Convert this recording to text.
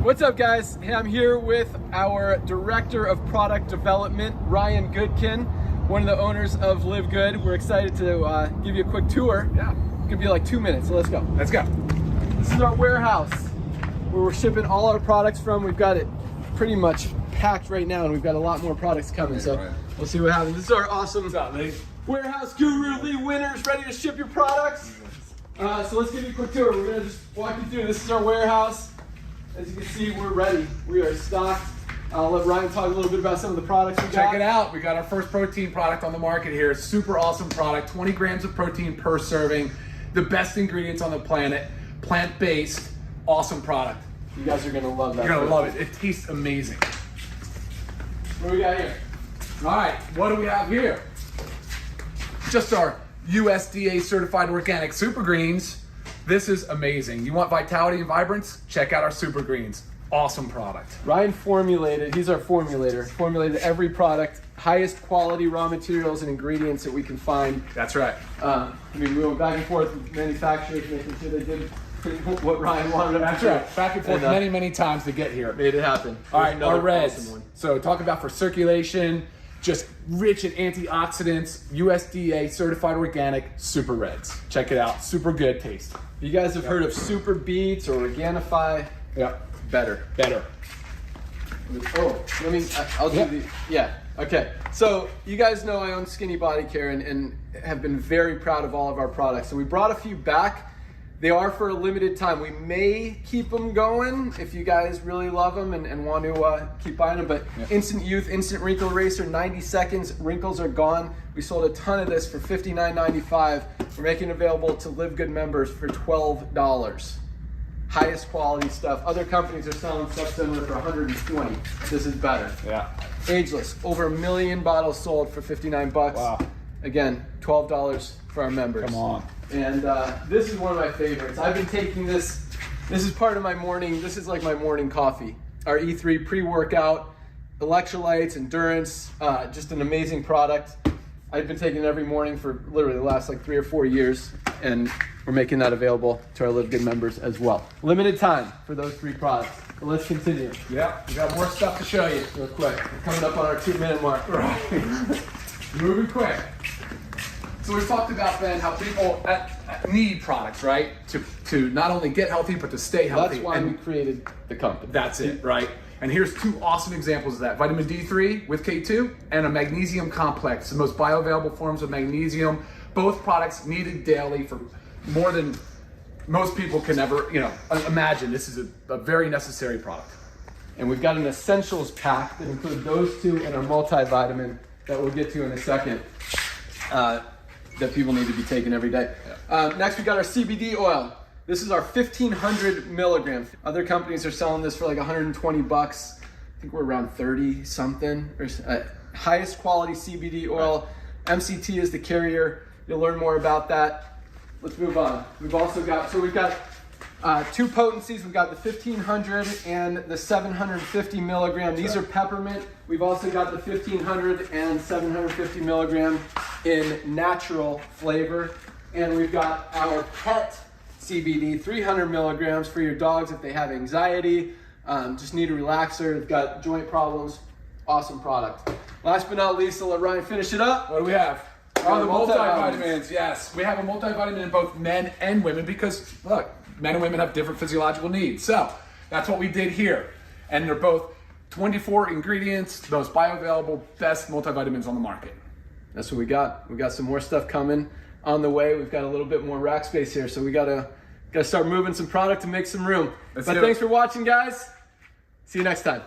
What's up, guys? Hey, I'm here with our Director of Product Development, Ryan Goodkin, one of the owners of Livegood. We're excited to give you a quick tour. Yeah. It's gonna be like 2 minutes, so let's go. Let's go. This is our warehouse where we're shipping all our products from. We've got it pretty much packed right now, and we've got a lot more products coming, so we'll see what happens. This is our awesome warehouse guru, Lee Winters, ready to ship your products. So let's give you a quick tour. We're gonna just walk you through. This is our warehouse. As you can see, we're ready. We are stocked. I'll let Ryan talk a little bit about some of the products we got. Check it out. We got our first protein product on the market here. Super awesome product. 20 grams of protein per serving. The best ingredients on the planet. Plant-based. Awesome product. You guys are gonna love that. You're gonna love it. It tastes amazing. What do we got here? All right, what do we have here? Just our USDA certified organic super greens. This is amazing. You want vitality and vibrance? Check out our super greens. Awesome product. Ryan formulated, he's our formulator, formulated every product, highest quality raw materials and ingredients that we can find. That's right. I mean, we went back and forth with manufacturers, making sure they did what Ryan wanted them That's to do. right. Back and forth many times to get here. Made it happen. All right, our reds. So talk about for circulation, just rich in antioxidants, USDA certified organic super reds. Check it out. Super good taste. You guys have heard of Super Beets or Organifi? Yep. Better. Oh, I'll do the, yeah, okay. So you guys know I own Skinny Body Care and have been very proud of all of our products. So we brought a few back. They are for a limited time. We may keep them going if you guys really love them and want to keep buying them, but Instant Youth, Instant Wrinkle Eraser, 90 seconds, wrinkles are gone. We sold a ton of this for $59.95. We're making it available to Livegood members for $12. Highest quality stuff. Other companies are selling stuff similar for $120. This is better. Yeah. Ageless, over 1 million bottles sold for 59 bucks. Wow. Again, $12 for our members. Come on. And this is one of my favorites. I've been taking this. This is part of my morning. This is like my morning coffee. Our E3 pre-workout, electrolytes, endurance, just an amazing product. I've been taking it every morning for literally the last like 3 or 4 years, and we're making that available to our Livegood members as well. Limited time for those 3 products. But let's continue. Yeah, we got more stuff to show you. Real quick. We're coming up on our 2-minute mark. Right. Moving quick. So we've talked about, Ben, how people need products, right? To not only get healthy, but to stay healthy. That's why we created the company. That's it, right? And here's 2 awesome examples of that. Vitamin D3 with K2 and a magnesium complex, the most bioavailable forms of magnesium. Both products needed daily for more than most people can ever, imagine. This is a very necessary product. And we've got an essentials pack that includes those 2 and our multivitamin that we'll get to in a second. That people need to be taking every day. Next, we got our CBD oil. This is our 1,500 milligrams. Other companies are selling this for like 120 bucks. I think we're around 30 something. Highest quality CBD oil. MCT is the carrier. You'll learn more about that. Let's move on. We've also got, so we've got 2 potencies. We've got the 1,500 and the 750 milligram. These are peppermint. We've also got the 1,500 and 750 milligram in natural flavor. And we've got our pet CBD, 300 milligrams for your dogs if they have anxiety, just need a relaxer, they've got joint problems. Awesome product. Last but not least, I'll let Ryan finish it up. What do we have? Oh, the multivitamins, yes. We have a multivitamin in both men and women because, look, men and women have different physiological needs. So that's what we did here. And they're both 24 ingredients, the most bioavailable, best multivitamins on the market. That's what we got. We got some more stuff coming on the way. We've got a little bit more rack space here, so we gotta start moving some product to make some room. But thanks for watching, guys. See you next time.